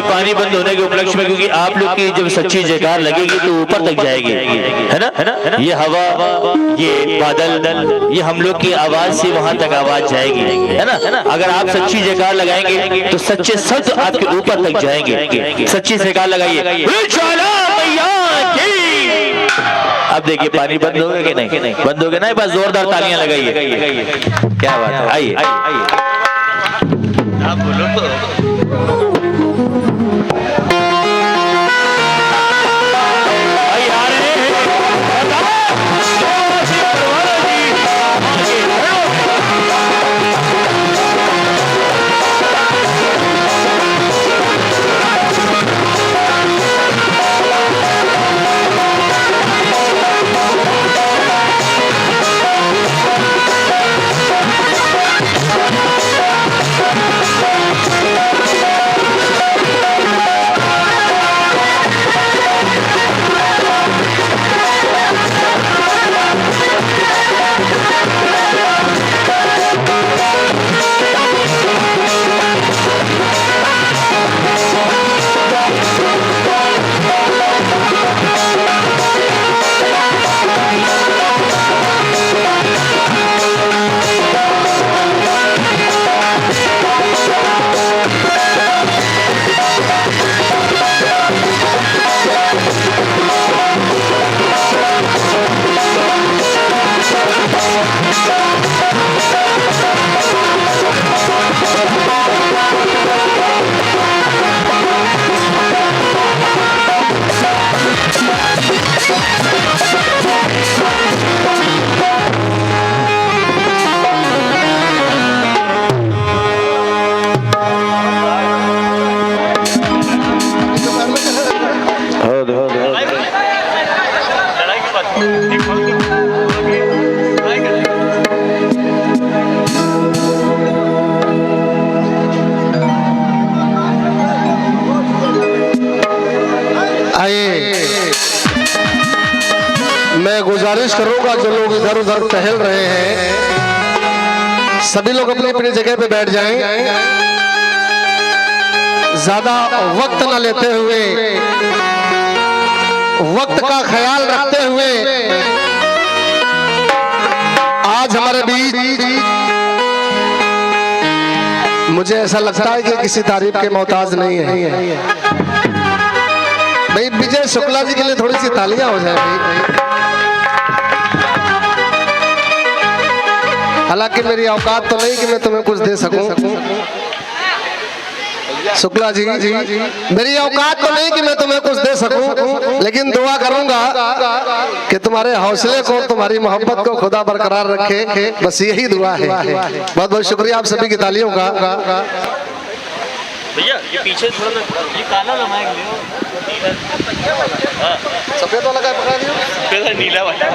पानी बंद होने के उपलक्ष्य में, क्योंकि आप लोग की जब सच्ची जयकार लगेगी तो ऊपर तक जाएगी, है ना? ये हवा, ये बादल, ये हम लोग की आवाज से वहां तक आवाज जाएगी, है ना? अगर आप सच्ची जयकार लगाएंगे तो सच्चे शब्द आपके ऊपर तक जाएंगे। सच्ची जयकार लगाइए। अब देखिए पानी बंद हो गया कि नहीं? बंद हो गया ना? बस जोरदार तालियां लगाइए। क्या बात है, आइए आप बोलो तो। मैं गुजारिश करूंगा जो लोग इधर उधर टहल रहे हैं, सभी लोग अपनी अपनी जगह पे बैठ जाएं। ज्यादा वक्त न लेते हुए, वक्त का ख्याल रखते हुए आज हमारे बीच, मुझे ऐसा लगता है कि किसी तारीफ के मोहताज नहीं है भाई। विजय शुक्ला जी के लिए थोड़ी सी तालियां हो जाए भाई। हालांकि मेरी औकात तो नहीं कि मैं तुम्हें कुछ दे सकूं। शुक्ला जी, मेरी औकात तो नहीं कि मैं तुम्हें कुछ दे सकूं, लेकिन दुआ करूंगा कि तुम्हारे हौसले को, तुम्हारी मोहब्बत को खुदा बरकरार रखे। बस यही दुआ है। बहुत बहुत शुक्रिया आप सभी की तालियों का। भैया ये पीछे थोड़ा ये काला लमाएं सफेद वाला का पकड़ा दियो, सफेद नीला वाला।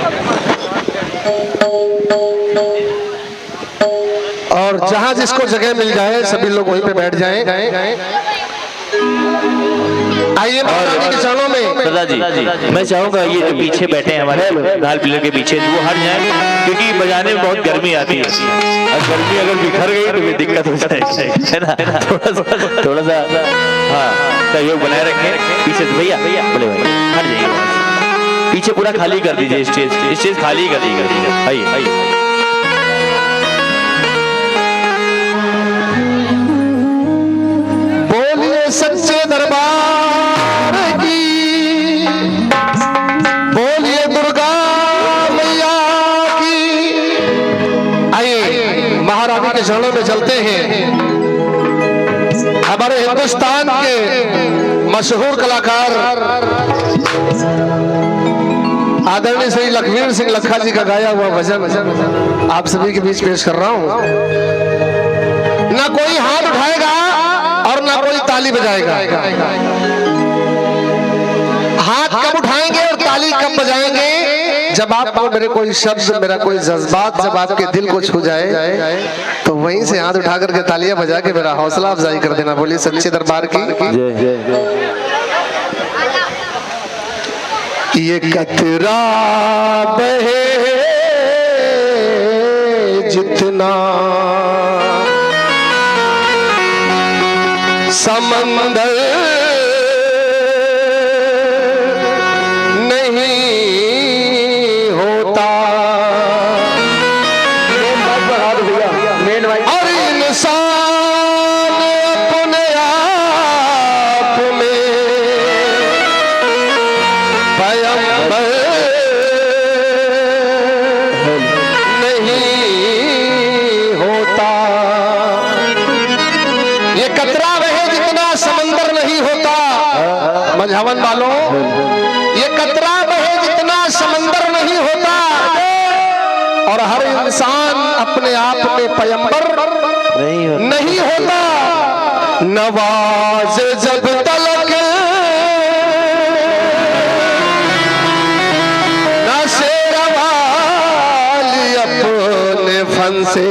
और जहां जिसको जगह मिल जाए सभी लोग वहीं पे बैठ जाएं। आइए के चरणों में। प्रदा जी, मैं चाहूंगा ये जो पीछे बैठे हैं हमारे लाल पिलर के पीछे, वो हट जाए, क्योंकि बजाने में बहुत गर्मी आती है और गर्मी अगर बिखर गई तो दिक्कत हो जाए, है ना? थोड़ा सा हाँ सहयोग बनाए रखें। पीछे से भैया बोले भाई हट जाइए, पीछे पूरा खाली कर दीजिए, स्टेज खाली कर दीजिए। आइए सच्चे दरबार की, बोलिए दुर्गा मैया की। आइए महारानी के चरणों में चलते हैं। हमारे हिंदुस्तान के मशहूर कलाकार आदरणीय श्री लखवीर सिंह लखा जी का गाया हुआ भजन आप सभी के बीच पेश कर रहा हूं। ना कोई हाथ उठाएगा और ना कोई ताली बजाएगा। हाथ कब उठाएंगे और ताली कब बजाएंगे जब आपको मेरे कोई शब्द, मेरा कोई जज्बात जब आपके दिल को छू जाए तो वहीं से हाथ उठा करके तालियां बजा के मेरा हौसला अफजाई कर देना। बोलिए सच्चे दरबार की ये कतरा बहे जितना समंदर नहीं होता, और इंसान अपने आप में पैगंबर नहीं होता। ये कतरा रहे जितना समंदर नहीं होता। मझावन वालों, ये कतरा रहे जितना समंदर नहीं होता, और हर इंसान अपने आप में पैगंबर नहीं होता। नवाज जब तलक न शेरवाली अपने फन से,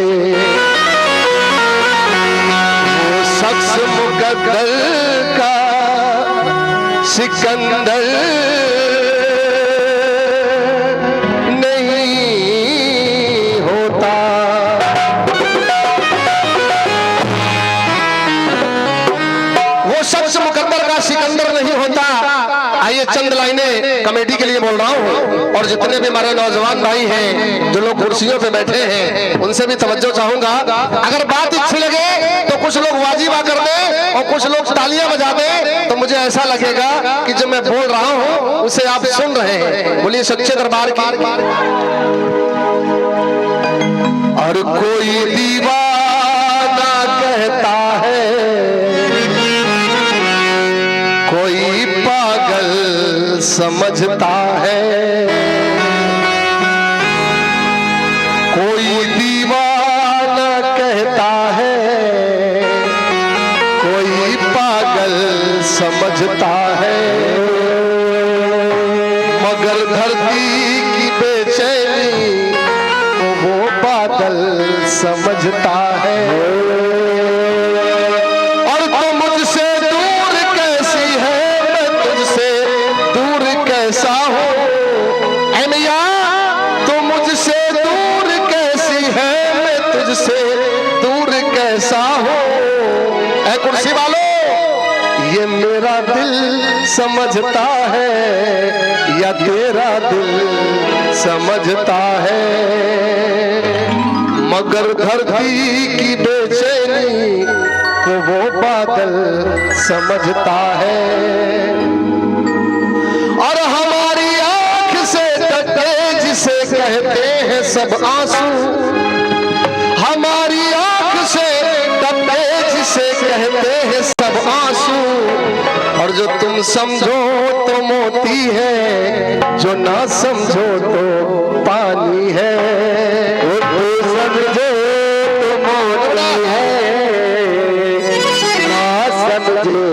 वो शख्स मुकद्दर का सिकंदर नहीं होता। वो शख्स मुकद्दर का सिकंदर नहीं होता। आइए चंद लाइनें कमेटी के लिए बोल रहा हूँ, और जितने भी हमारे नौजवान भाई हैं जो लोग कुर्सियों पे बैठे हैं उनसे भी तवज्जो चाहूंगा। अगर बात अच्छी लगे तो कुछ लोग वाजिबा कर दे और कुछ लोग तालियां बजा दे, तो मुझे ऐसा लगेगा कि जो मैं बोल रहा हूँ उसे आप सुन रहे हैं। बोलिए सच्चे दरबार की। और कोई दीवाना कहता है, कोई पागल समझता है, कोई दीवाना कहता है, कोई पागल समझता है, मगर धरती की बेचैनी को वो बादल समझता है। और तू मुझसे दूर कैसी है, मैं तुझसे दूर कैसा हूँ। ऐ मियां तू मुझसे दूर कैसी है, मैं तुझसे दूर कैसा हूँ। ऐ कुर्सी वालों, ये मेरा दिल समझता है या तेरा दिल समझता है, मगर धरती की बेचैनी को वो बादल समझता है। और हमारी आंख से टकरे जिसे कहते हैं सब आंसू, हमारी आंख से टकरे जिसे कहते हैं सब आंसू, और जो तुम समझो तो मोती है, जो ना समझो तो पानी है। वो तू समझो तो मोती है, ना समझो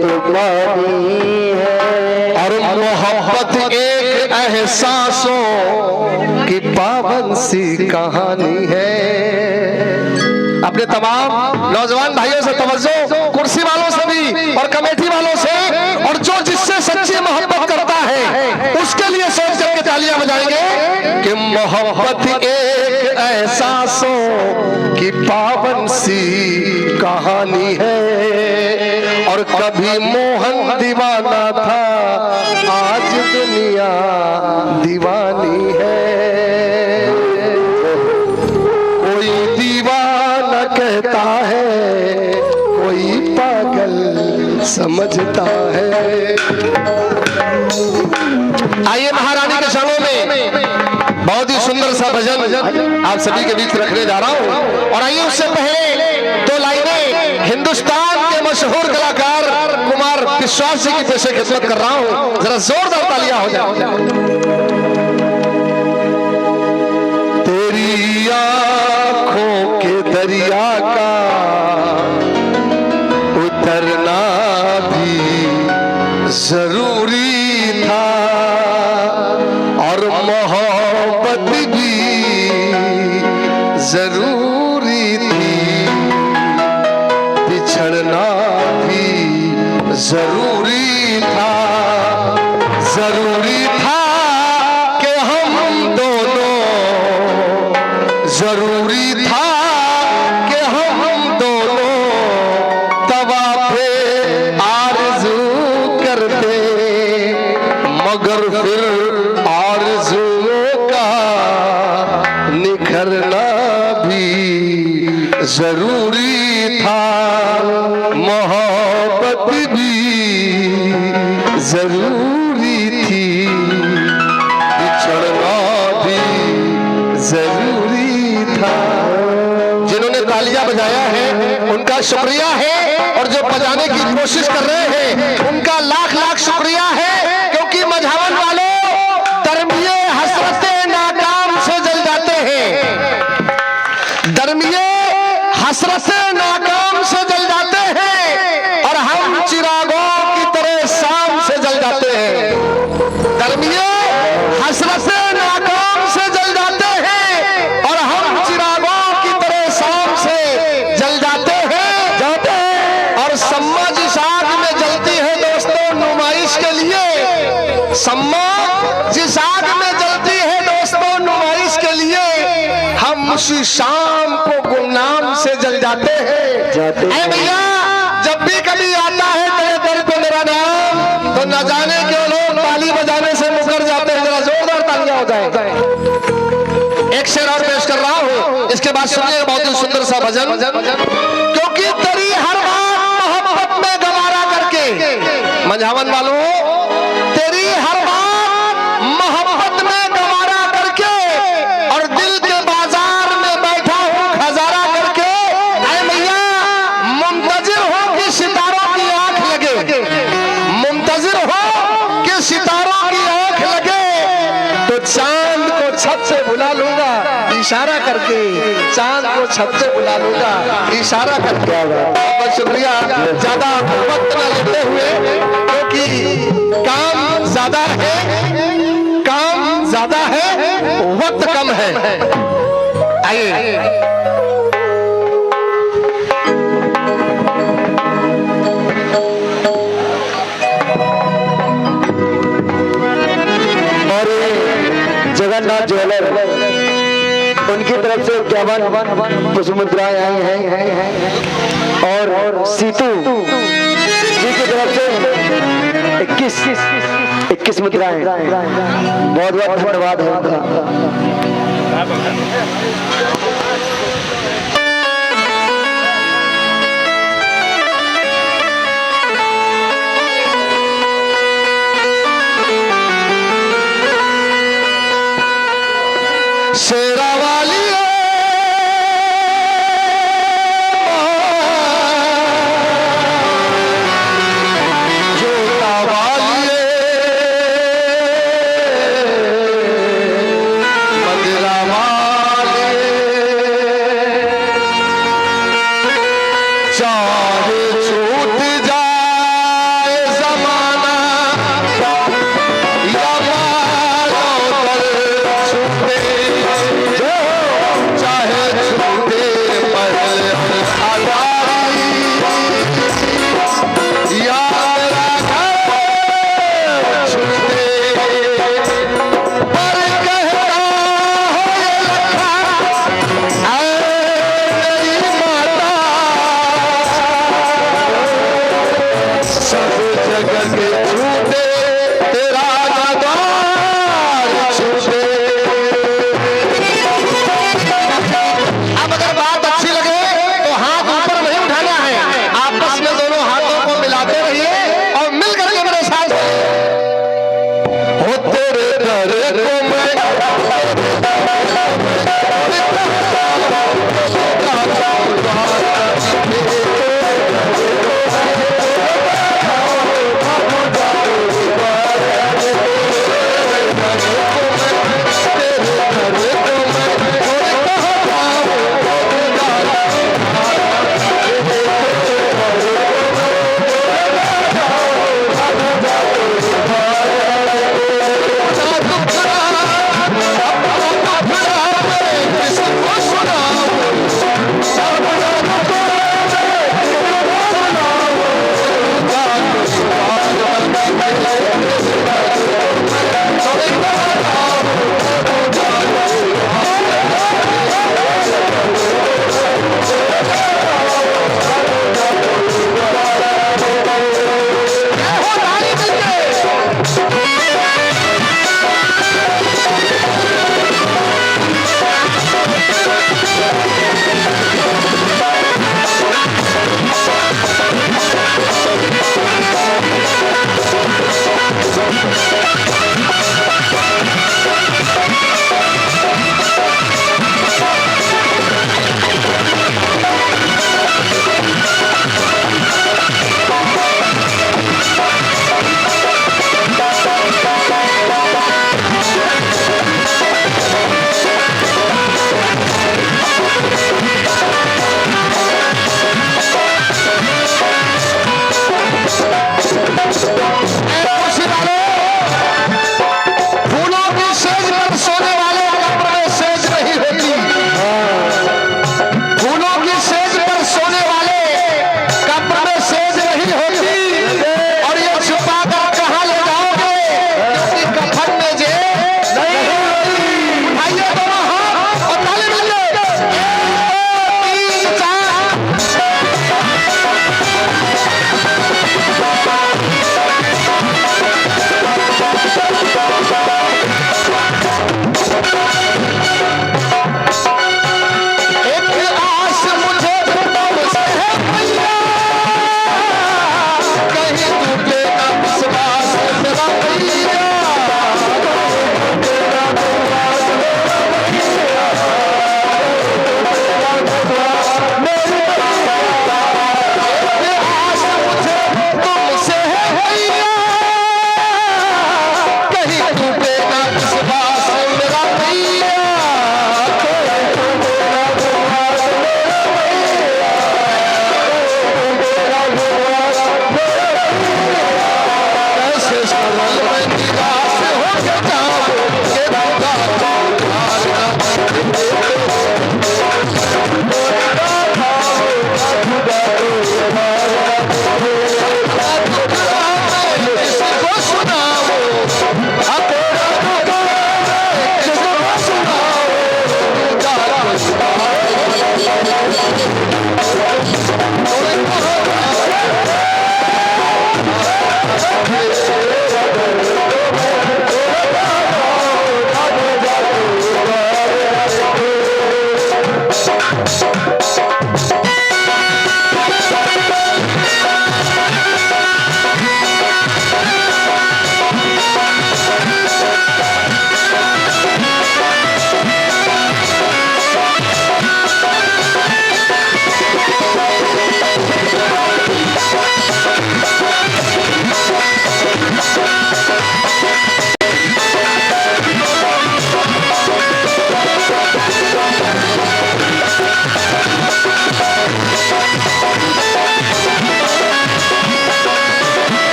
तो पानी है। और मोहब्बत एक एहसासों की पावन सी कहानी है। अपने तमाम नौजवान भाइयों से तवज्जो, कुर्सी वालों से भी और कमेटी वालों से, और जो जिससे सच्ची मोहब्बत करता है उसके लिए सोच करके तालियां बजाएंगे कि मोहब्बत एक एहसासों की पावन सी कहानी है। और कभी मोहन दीवाना था, आज दुनिया दीवानी है। कोई दीवाना कहता है, कोई पागल समझता है। आइए महारानी के शरणों में बहुत ही सुंदर सा भजन आप सभी के बीच रखने जा रहा हूँ। और आइए उससे पहले दो लाइनें हिंदुस्तान के मशहूर कलाकार कुमार विश्वास जी की पेशे खिदमत कर रहा हूँ। जरा जोरदार तालियां हो जाए। तेरी आंखों के दरिया का उतरना भी जरूरी था, और मोहब्बत जरूरी था कि हम दोनों, जरूरी था कि हम दोनों तवाफ़े आरज़ू करते, मगर फिर आरज़ुओं का निखरना भी जरूरी था, मोहब्बत भी जरूरी थी, बिछड़ना भी जरूरी था। जिन्होंने तालियां बजाया है उनका शुक्रिया है, और जो बजाने की कोशिश कर रहे हैं उनका लाख लाख शुक्रिया है, क्योंकि मझावन वालों दरमिए हसरते नाकाम से जल जाते हैं, दरमिए हसरते नाकाम से जल जाते हैं, और हम चिरागों की तरह शाम से जल जाते हैं। दरमिए हसरते नाकाम से जल जाते हैं, और हम चिरागों की तरह शाम से जल जाते हैं। और सम्मा जिस आग में जलती है दोस्तों नुमाइश के लिए, सम्मा जिस आग में जलती है दोस्तों नुमाइश के लिए, हम उसी शाम को गुमनाम से जल जाते हैं। ऐ भैया, जब भी कभी आता है तेरे दर पे मेरा नाम, तो न जाने क्यों लोग ताली बजाने से मुकर जाते हैं। जरा जोरदार तालियां हो जाए। एक शेर और पेश कर रहा हूँ, इसके बाद सुनिएगा बहुत ही सुंदर सा भजन। क्योंकि तेरी हर बात मोहब्बत में गवारा करके, मझावन वालों तेरी हर बात मोहब्बत में गवारा करके, और दिल के बाजार में बैठा हूँ खजारा करके। ऐ भैया, मुंतजिर हो कि सितारों की आंख लगे, मुंतजिर हो कि सितारों की आंख लगे, तो चांद को छत से बुला लूंगा इशारा करके, चांद को छत से बुला लूंगा इशारा करके। बहुत शुक्रिया, ज्यादा वक्त न लेते हुए, क्योंकि काम ज्यादा है, काम ज्यादा है, वक्त कम है। आइए जगन्नाथ ज्वेलर, उनकी तरफ से 51 पुष्पमुद्राएं आई हैं, और सीतू जी की तरफ से 21 मुद्राएं। बहुत बहुत धन्यवाद है उनका। शेरा वाली जोता वाली मदरा वाली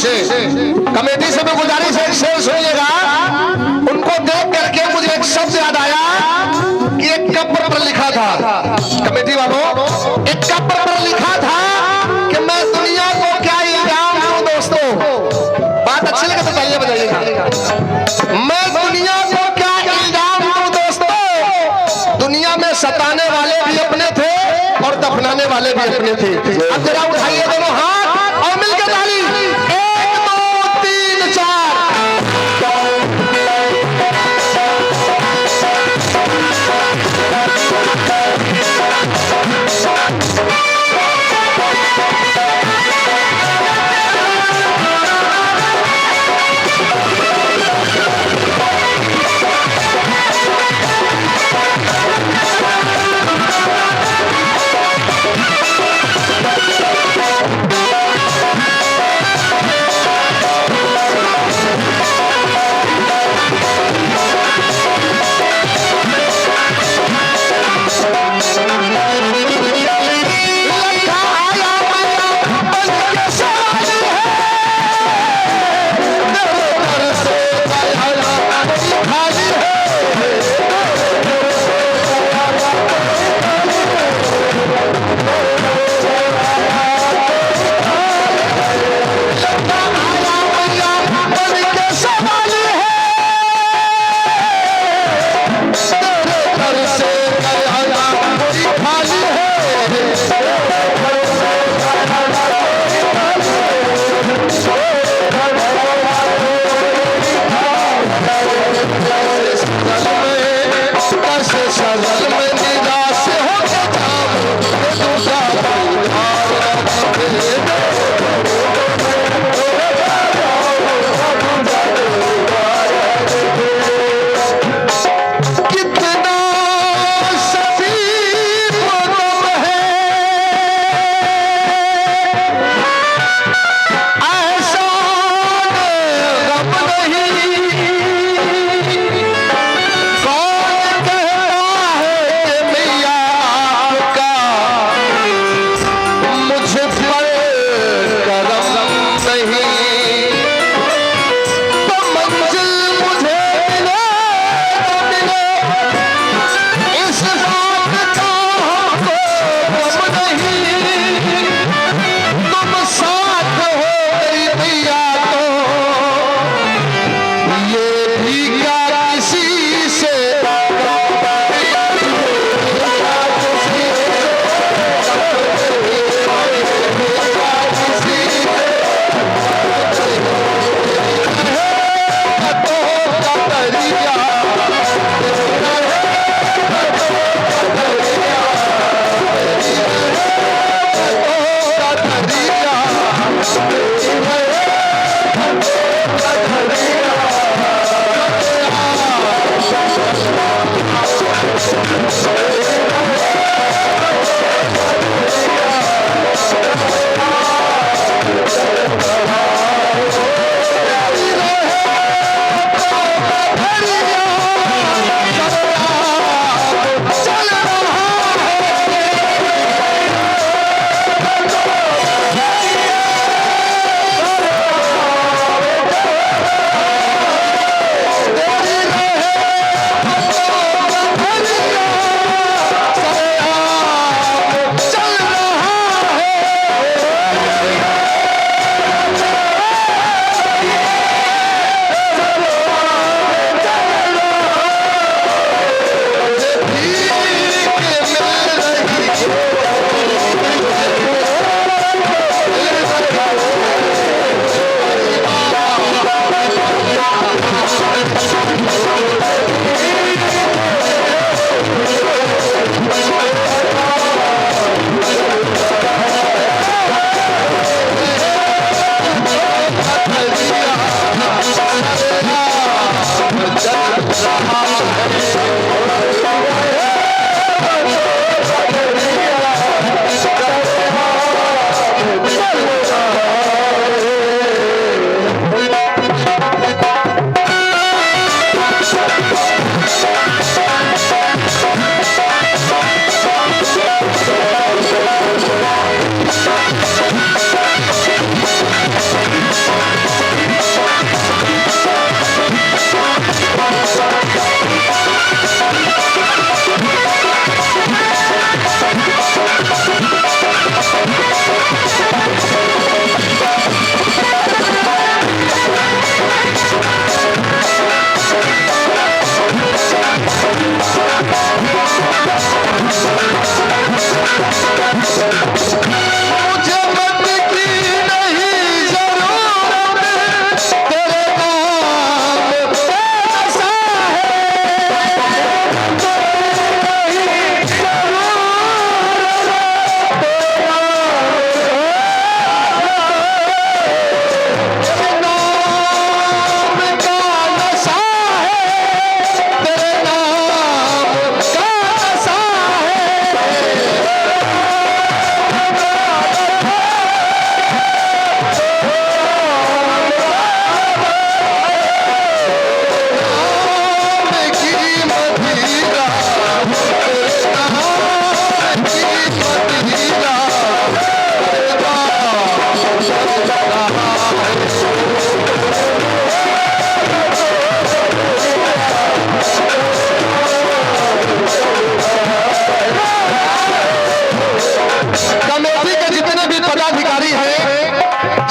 कमेटी से भी गुजारिश है, शेर सुनिएगा। उनको देख करके मुझे एक शब्द याद आया कि एक कब्र पर लिखा था, कमेटी वालों, एक कब्र पर लिखा था कि मैं दुनिया को क्या इल्जाम दूं दोस्तों। बात अच्छी लगे तो तालियां बजाइएगा। मैं दुनिया को क्या इल्जाम दूं दोस्तों। दुनिया में सताने वाले भी अपने थे और दफनाने वाले भी अपने थे। अब जरा उठाइए दोनों हाथ और मिलकर ताली। 1 2 3 4।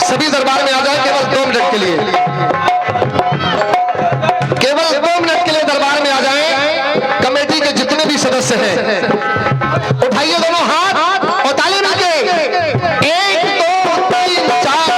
सभी दरबार में आ जाए केवल 2 मिनट के लिए, केवल 2 मिनट के लिए दरबार में आ जाए। कमेटी के जितने भी सदस्य हैं उठाइए दोनों हाथ और ताली मिलके 1 2 3 4।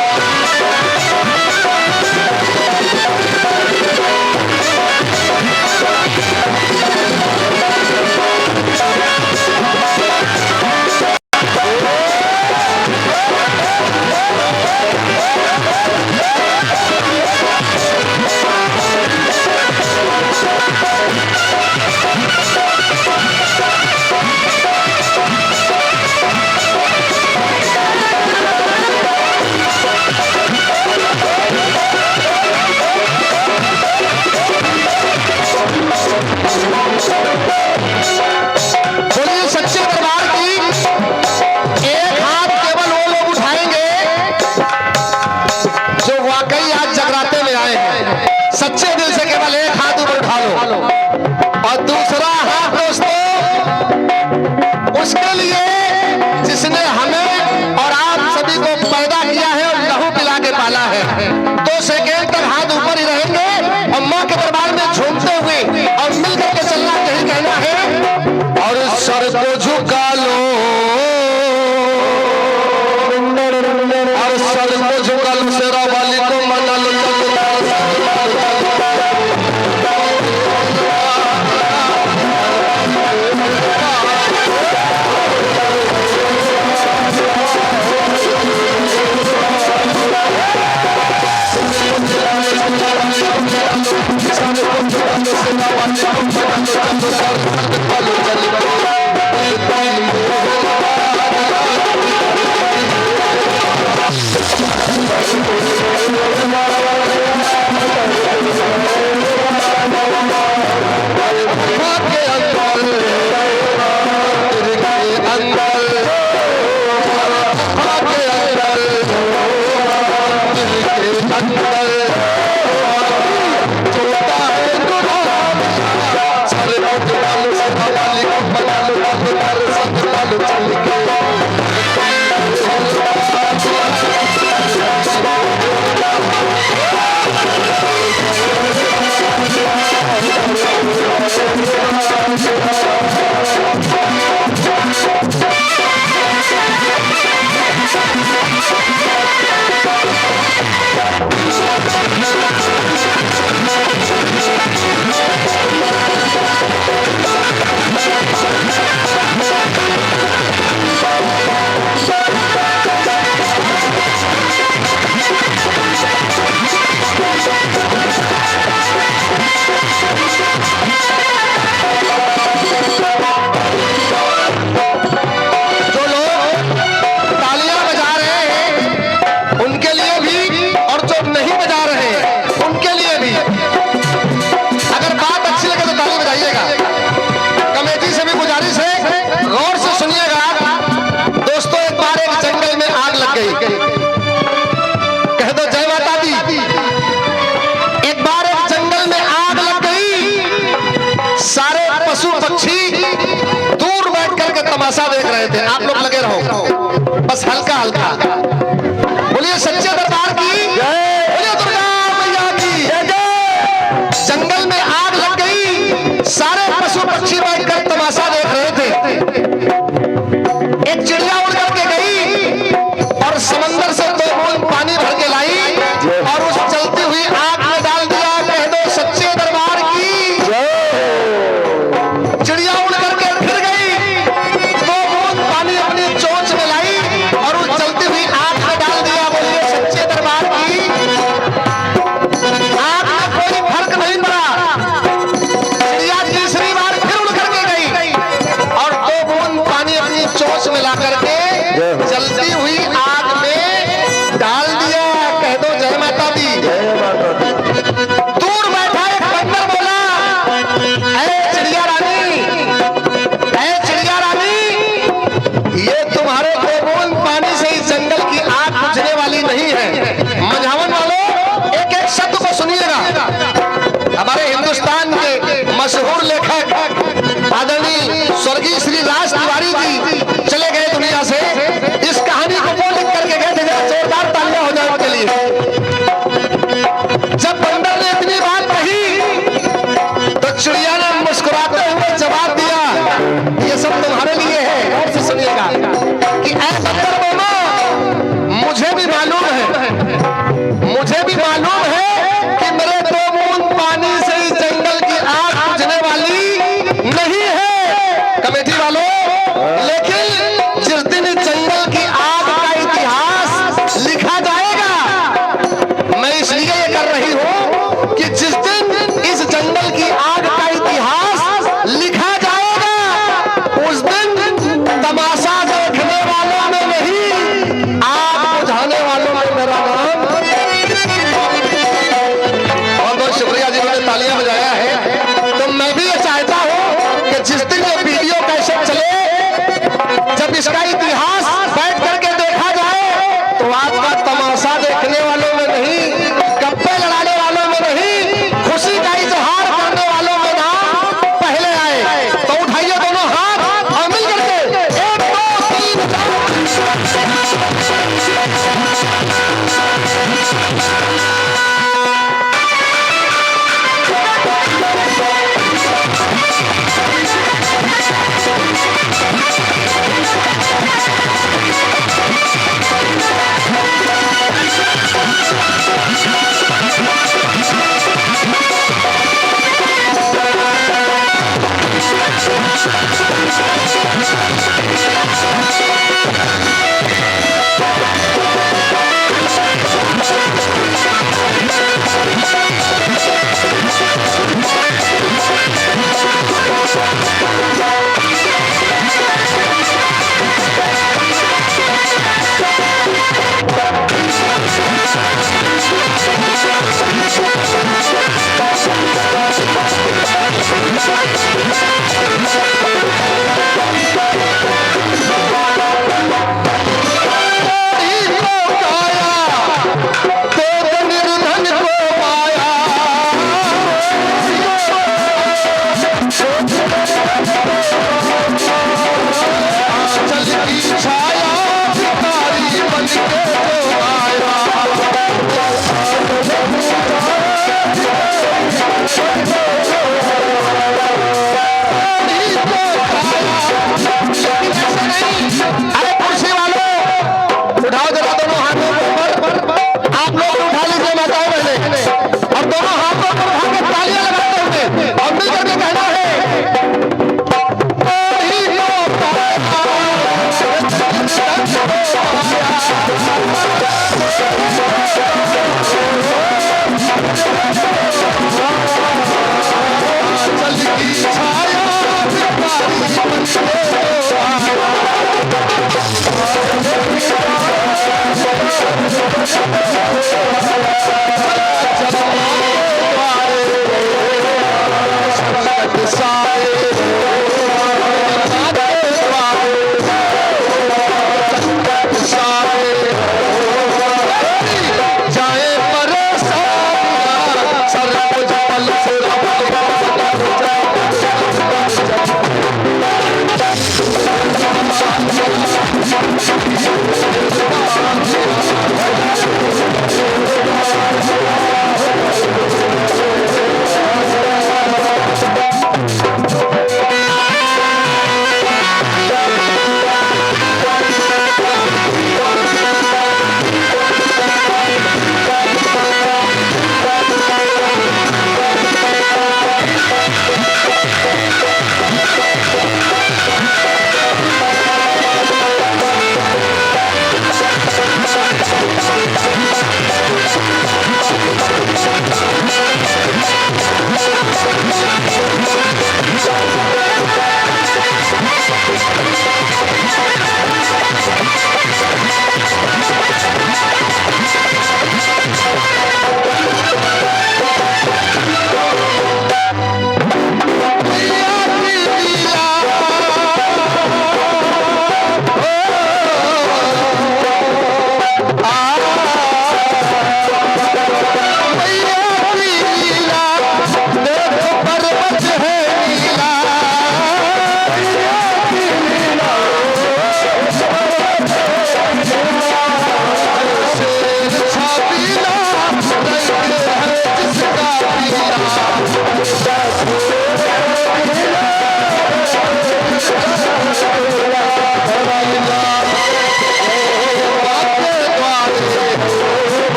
बोलिए सच्चे दरबार की। एक हाथ केवल वो लोग उठाएंगे जो वाकई आज जगराते में आए हैं। सच्चे दिल से केवल एक हाथ ऊपर उठा लो। और दूसरा हाथ दोस्तों उसके लिए जिसने हमें और आप सभी को पैदा किया है और लहू पिला के पाला है। 2 सेकेंड तक हाथ ऊपर ही रहेंगे और मां के दरबार में झूमते हुए और मिलकर के चलना यही कहना है। और सर को झुका लो और सर को झुका लो, शेरा वाली को मना लो। तमाशा देख रहे थे, आप लोग लगे रहो बस हल्का हल्का। बोलिए सच्चे दरबार की जय, बोलिए दुर्गा मैया की जय। जंगल में आग लग गई, सारे पशु पक्षी बैठकर तमाशा देख रहे थे। एक चिड़िया उड़ करके गई और समंदर से 2 बूंद पानी भर के लाई और उस चलती हुई आग में डाल दिया। कह दो सच्चे दरबार की जय। चिड़िया उड़ करके फिर गई, चोंच में लाई और उस चलती हुई आग में डाल दिया। बोलिए सच्चे दरबार की। आग में कोई फर्क नहीं पड़ा। चिड़िया तीसरी बार फिर उड़ करके गई और 2 बूंद पानी अपनी चोंच में ला करके जलती हुई आग में डाल दिया। कह दो जय माता दी। दूर बैठा एक बंदर बोला, ऐ चिड़िया रानी, ऐ चिड़िया रानी, ये तुम्हारे 2 बूंद पानी से इस जंगल की आग बुझने वाली नहीं है। मंझावन वालों एक एक शब्द को सुनिएगा। हमारे हिंदुस्तान के मशहूर लेखक आदरणीय स्वर्गीय श्री राज तिवारी जी चले गए दुनिया से। इस कहानी को वो लिख करके गए थे, जोरदार तालियां हो जाए।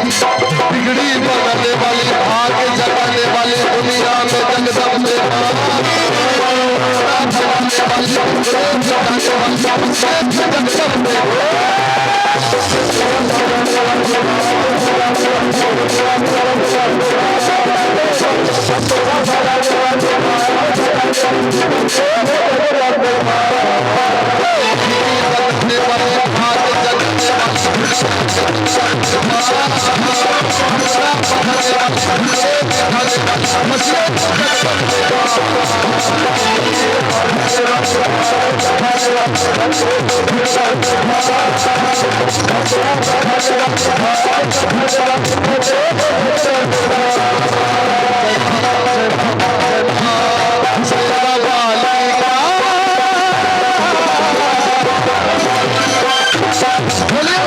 बिगड़ी बनाने वाली, भाग्य जगाने वाली, दुनिया में जगदम्बे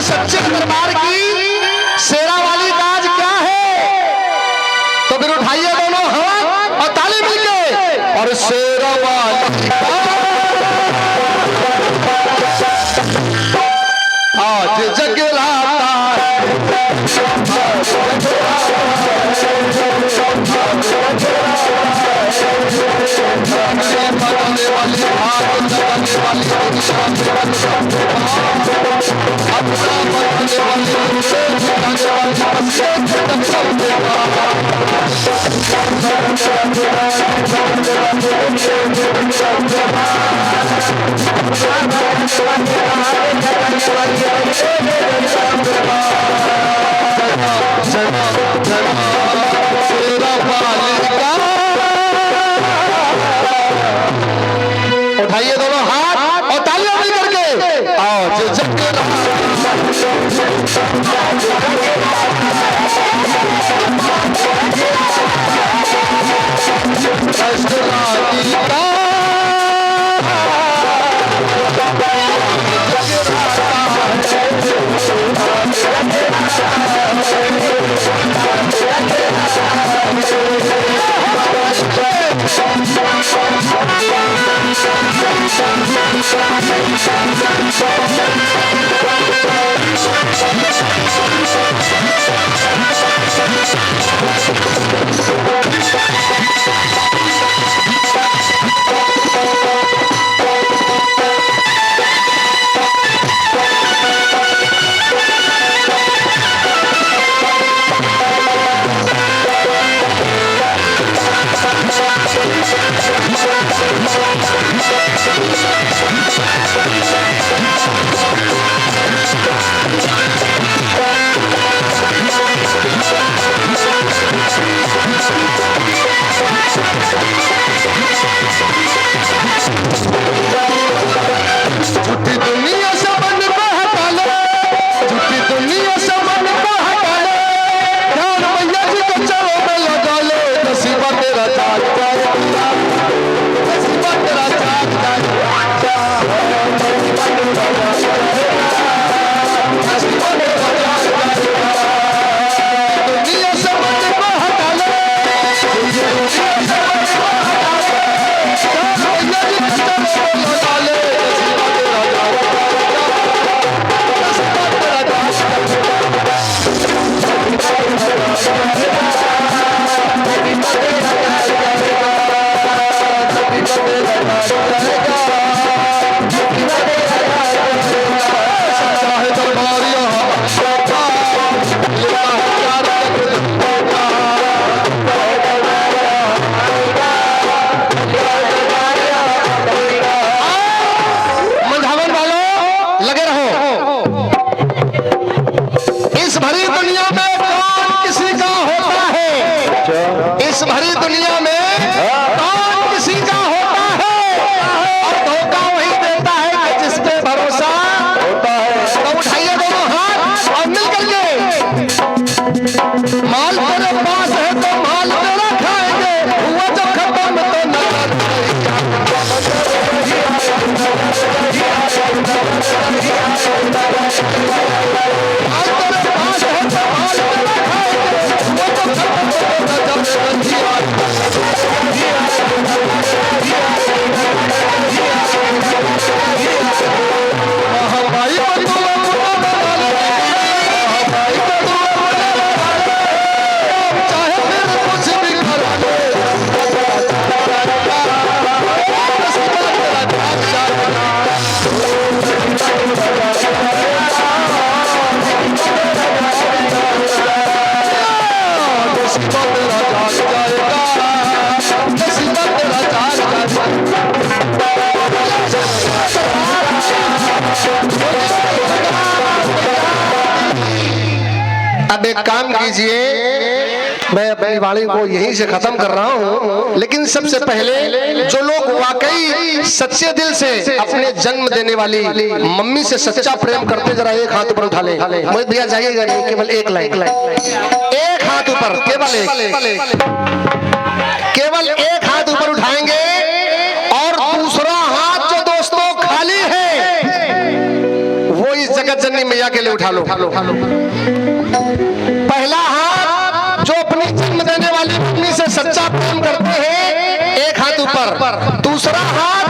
सच्चे दरबार की शेरा वाली काज क्या है? तो फिर उठाइए दोनों हाथ और ताली मिलके, और शेरा वाली आज जगराता बदलने वाली, हाथ जगाने वाली, अपना बदलने वाली, उठाइए दोनों हाथ और तालियां मिल करके आज नसीबा तेरा जाग जाएगा, नसीबा तेरा जाग जाएगा। अब एक काम कीजिए, मैं अपनी वाणी को यहीं से खत्म कर रहा हूँ, लेकिन सबसे पहले जो लोग वाकई सच्चे दिल से अपने जन्म देने वाली मम्मी से सच्चा प्रेम करते, जरा एक हाथ ऊपर उठा ले। मोहित भैया जाइएगा नहीं, केवल एक लाइन, एक हाथ ऊपर, केवल एक हाथ ऊपर उठाएंगे और दूसरा हाथ जो दोस्तों खाली है वो इस जगत जननी मैया के लिए उठा लो। पहला हाथ जो अपनी जन्म देने वाली पत्नी से सच्चा प्रेम करते हैं, एक हाथ ऊपर। दूसरा हाथ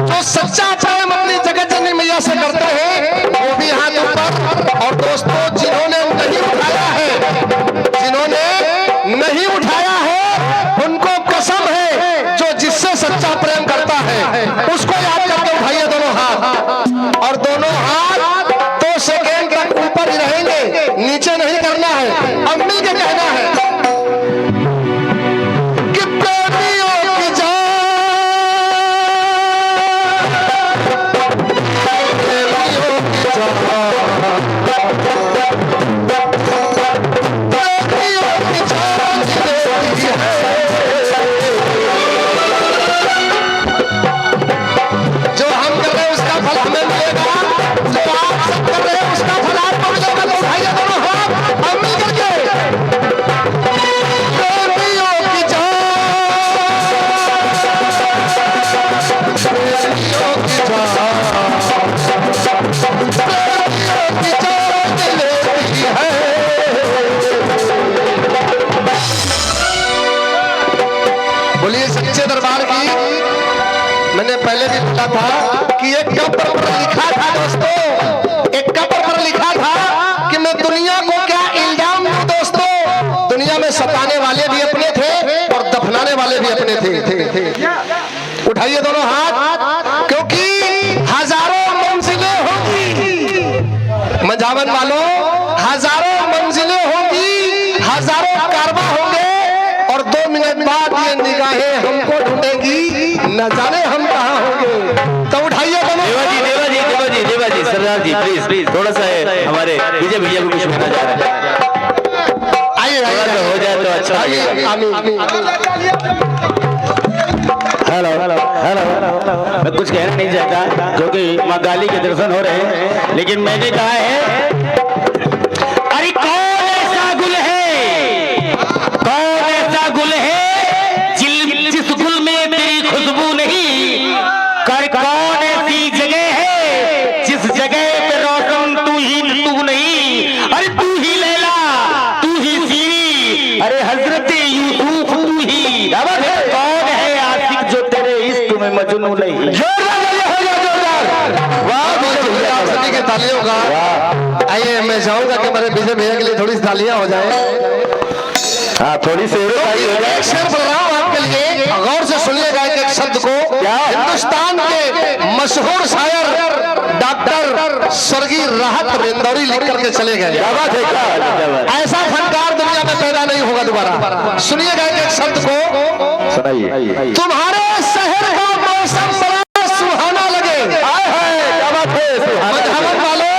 जो सच्चा प्रेम अपनी जगत जननी मैया से करते हैं, वो भी हाथ ऊपर। और दोस्तों जिन्होंने नहीं उठाया है, जिन्होंने नहीं उठाया है, उनको कसम है जो जिससे सच्चा प्रेम करता है उसको याद करके उठाइए दोनों हाथ। और दोनों हाथ 2 सेकेंड तक ऊपर ही रहेंगे, नीचे नहीं करना है। अब मिल के कहना है कि प्रेमियों की जान, प्रेमियों की जान, प्रेमियों की जान देती है। जो हम कर रहे हैं उसका फल हमें मिलेगा, जो आप सब कर रहे हैं उसका फल आपको मिलेगा। तो उठाइए दोनों हाथ, हम मिल करके प्रेमियों की जान, प्रेमियों की जान, प्रेमियों की जान लेती है। बोलिए सच्चे दरबार की। मैंने पहले भी बोला था कि एक कब्र पर लिखा था दोस्तों, एक कब्र पर लिखा था कि मैं दुनिया को क्या इल्जाम दूं दोस्तों। दुनिया में सताने वाले भी अपने थे और दफनाने वाले भी अपने थे। उठाइए दोनों हाथ, क्योंकि हजारों मंजिलें होंगी मझावन वालों, हजारों मंजिलें होंगी, हजारों कारवा होंगे, और 2 मिनट बाद ये निगाहें हमको ढूंढेंगी, न जाने हम कहाँ होंगे। तो उठाइए दोनों। देवा जी, सरदार जी, प्लीज थोड़ा सा है, हमारे विजय भैया को कुछ कहना चाह रहे हैं। आइए हो जाए तो अच्छा लगेगा। हेलो, मैं कुछ कहना नहीं चाहता क्योंकि माँ काली के दर्शन हो रहे हैं, लेकिन मैंने कहा है, अरे कौन ऐसा गुल है, कौन ऐसा गुल है जिस गुल में तेरी खुशबू नहीं, कौन ऐसी जगह है जिस जगह पे रोशन तू नहीं, अरे तू ही लैला, तू ही सीरी, अरे हजरत यूसुफ तू ही, कौन है आशिक जो तेरे इश्क में मजनू नहीं। सभी के तालियों का। आइए मैं चाहूंगा कि हमारे विजय भैया के लिए थोड़ी सी तालियां हो जाए। हाँ, थोड़ी सी एक शेर बोल रहा हूँ आपके लिए, गौर से सुनिएगा एक शब्द को। हिंदुस्तान के मशहूर शायर डॉक्टर स्वर्गीय राहत रेंदौरी लिख करके चले गए। ऐसा फनकार दुनिया में पैदा नहीं होगा दोबारा। सुनिएगा एक शब्द को, सुनाइए। तुम्हारे शहर का मौसम बड़ा सुहाना लगे, मधुबन वालों,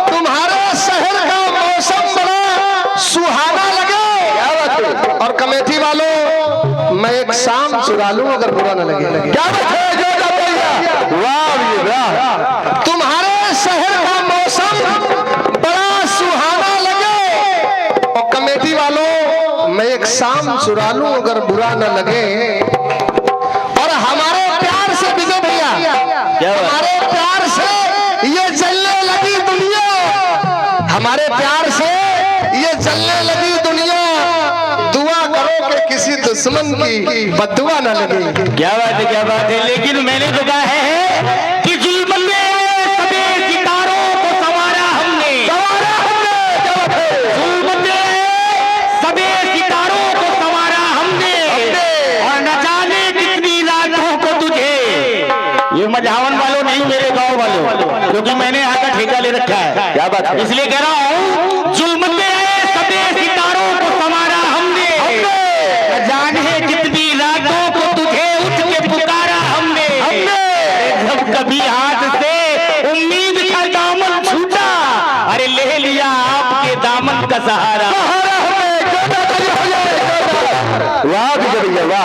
तुम्हारे शहर का मौसम बड़ा सुहाना लगे, और कमेटी वालों मैं एक शाम चुरा लूं अगर बुरा न लगे। क्या बात है, वाह, तुम्हारे शहर का मौसम बड़ा सुहाना लगे, और कमेटी वालों मैं एक शाम चुरा लूं अगर बुरा न लगे। और हमारे प्यार से विजय भैया, हमारे प्यार से ये जलने लगी दुनिया, हमारे प्यार से ये जलने लगी दुनिया, दुआ करो कि किसी दुश्मन की बद्दुआ न लगे। क्या बात है, लेकिन मैंने तो कहा है कि जुल्म में सभी सितारों को संवारा हमने, जुल्म में सभी सितारों को संवारा हमने, और न जाने कितनी रातों को तुझे, ये मझावन वालों नहीं, मेरे गांव वालों, क्योंकि मैंने यहाँ का ठेका ले रखा है। क्या बात है, इसलिए कह रहा हूँ, जुल्म में सभी सितारों को संवारा हमने,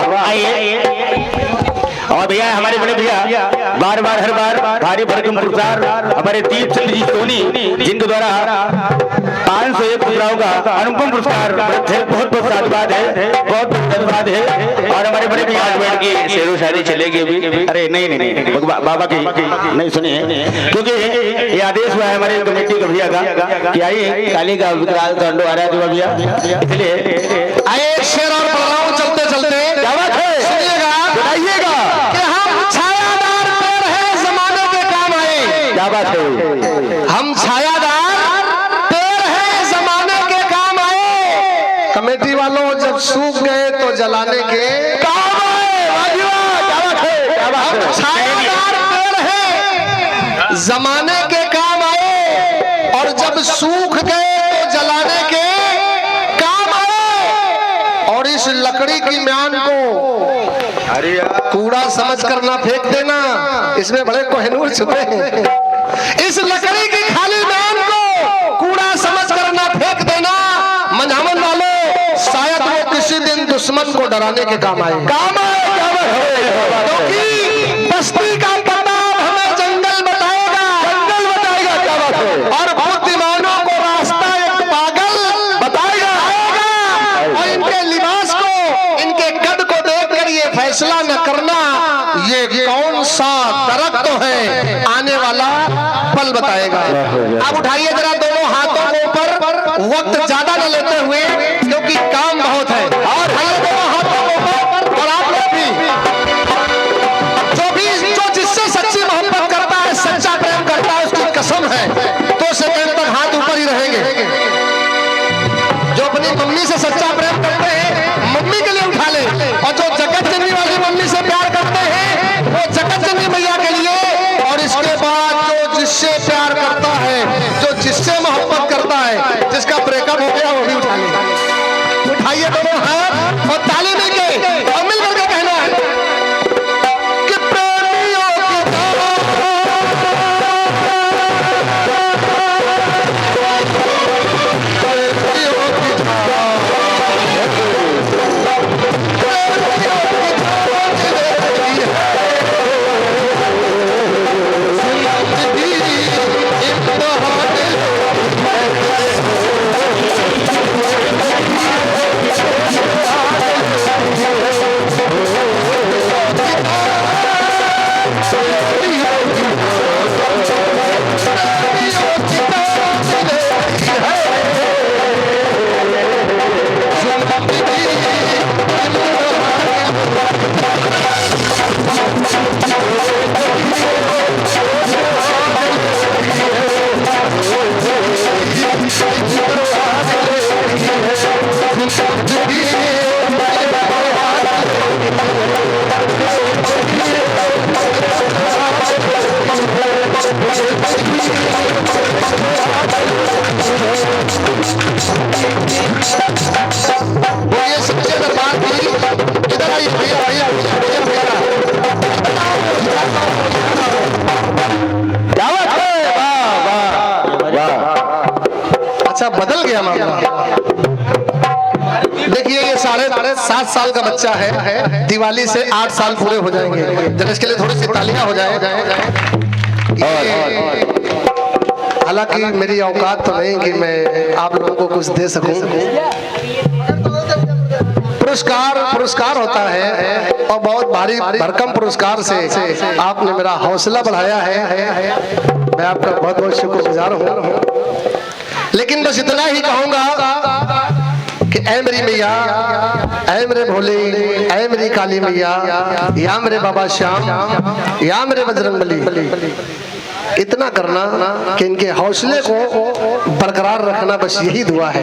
वाह। आइए और भैया हमारे बड़े भैया बार बार हर बार भारी भरकम पुरस्कार हमारे दीप चंद्र जी सोनी जिनके द्वारा 501 पुरस्कारों का अनुपम पुरस्कार बहुत बहुत धन्यवाद है, बहुत बहुत धन्यवाद है। और हमारे बड़े भैया बैठ के शेरो शायरी चलेगी भी। अरे नहीं नहीं नहीं बाबा की नहीं सुनिए, क्योंकि ये आदेश हुआ है हमारे कमेटी का भैया का कि आइए काली का विकराल कांडो आ रहा है भैया, इसलिए आइए एक शेर और पढ़ रहा हूं चलते चलते। क्या बात है, सुनिएगा बताइएगा। कि हम छायादार पेड़ हैं जमाने के काम आए। क्या बात है, हम छायादार पेड़ हैं जमाने के काम आए। कमेटी वालों जब सूख गए तो जलाने के काम आए। क्या बात है, क्या बात हम है। छायादार पेड़ हैं जमाने के काम आए, और जब सूख गए तो जलाने के काम आए। और इस लकड़ी की म्यान को कूड़ा समझ कर ना फेंक देना, इसमें बड़े कोहिनूर छुपे हैं। इस लकड़ी की खाली म्यान को कूड़ा समझ कर ना फेंक देना। मंझावन वालों, शायद वो किसी दिन दुश्मन को डराने के काम आए। क्योंकि बस्ती का प्रताप हमें जंगल बताएगा, क्या बात है। और बुद्धिमानों को रास्ता एक पागल बताएगा। और इनके लिबास को, इनके कद को देखकर ये फैसला न करना ये कौन सा दरख्त है, आने वाला पल बताएगा। अब उठाइए जरा दोनों हाथों को ऊपर, वक्त ज्यादा न लेते हुए क्योंकि काम बहुत है। और उठाइए दोनों हाथों को ऊपर, और आप लोग भी जो जिससे सच्ची मोहब्बत करता है, सच्चा प्रेम करता है, उसकी कसम है 2 सेकंड तक हाथ ऊपर ही रहेंगे। जो अपनी मम्मी से सच्चा प्रेम करते हैं, मम्मी के लिए उठा ले। और जो जगत जननी वाली मम्मी से प्यार करते हैं, वो जगत जननी मैया के लिए। और इसके बाद जो जिससे प्यार करता है, जो जिससे मोहब्बत करता है, जिसका ब्रेकअप हो गया, वो भी उठा ले। उठाइए दोनों हाथ और ताली मिलके और मिल करके कहना है कि प्रेमियों की बोलिए सच्चे दरबार की। इधर आइए भैया, भैया भैया भैया। क्या बात है, वाह वाह वाह। अच्छा बदल गया मामला। देखिए ये 7.5 साल का बच्चा है, दिवाली से 8 साल पूरे हो जाएंगे। जब इसके लिए थोड़ी सी तालियां हो जाए। हालांकि मेरी औकात तो नहीं कि मैं आप लोगों को कुछ दे सकूं। पुरस्कार होता है, और बहुत भारी भरकम पुरस्कार से आपने मेरा हौसला बढ़ाया है। मैं आपका बहुत बहुत शुक्रगुजार हूं। लेकिन बस इतना ही कहूंगा कि ऐ मेरी मैया, ऐ मेरे भोले, ऐ मेरी काली मैया, या मेरे बाबा श्याम, या मेरे बजरंगबली, इतना करना कि इनके हौसले को बरकरार रखना, बस यही दुआ है।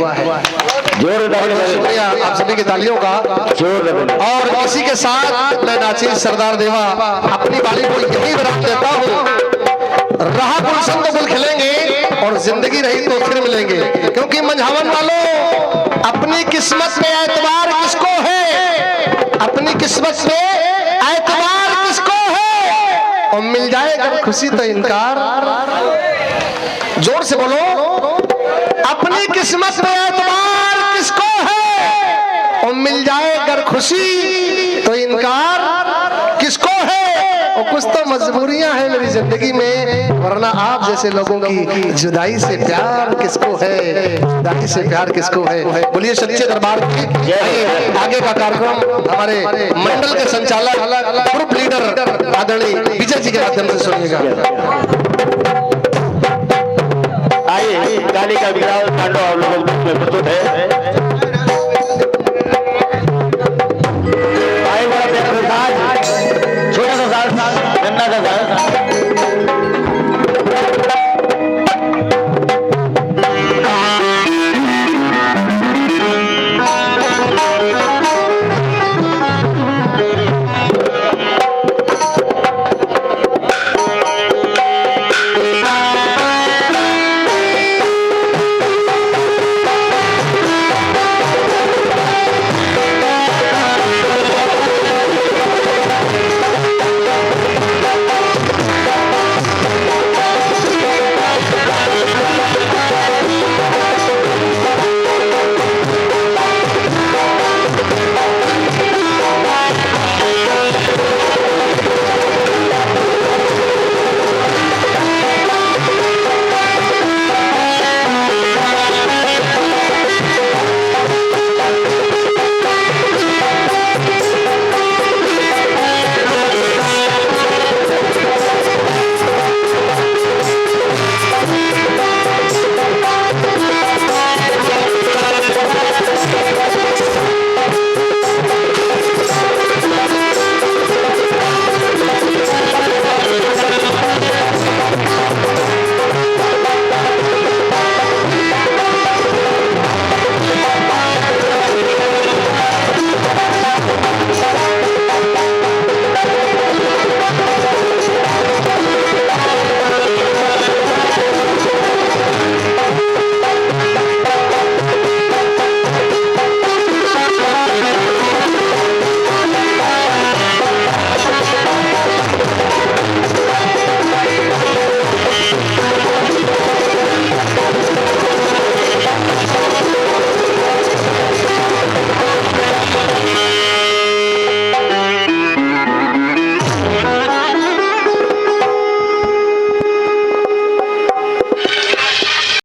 शुक्रिया आप सभी की तालियों का। और इसी के साथ मैं नाचिर सरदार देवा अपनी बाली को यही विराम देता हूँ। रहा गुलशन तो गुल खिलेंगे, और जिंदगी रही तो फिर मिलेंगे। क्योंकि मंझावन वालों, अपनी किस्मत पे एतबार किसको है, अपनी किस्मत पे एतबार किसको है। और मिल जाएगा खुशी तो इनकार। जोर से बोलो, अपनी किस्मत पे एतबार किसको है। और मिल जाए अगर खुशी इनकार किसको है? और कुछ तो मजबूरियां हैं मेरी जिंदगी में, वरना आप जैसे लोगों की जुदाई से प्यार किसको है? जुदाई से प्यार किसको है? बोलिए सच्चे दरबार की। आगे का कार्यक्रम हमारे मंडल के संचालक ग्रुप लीडर आदरणीय विजय जी के माध्यम से सुनिएगा। आइए काली का विग्रह तांडव आप लोगों में प्रस्तुत है।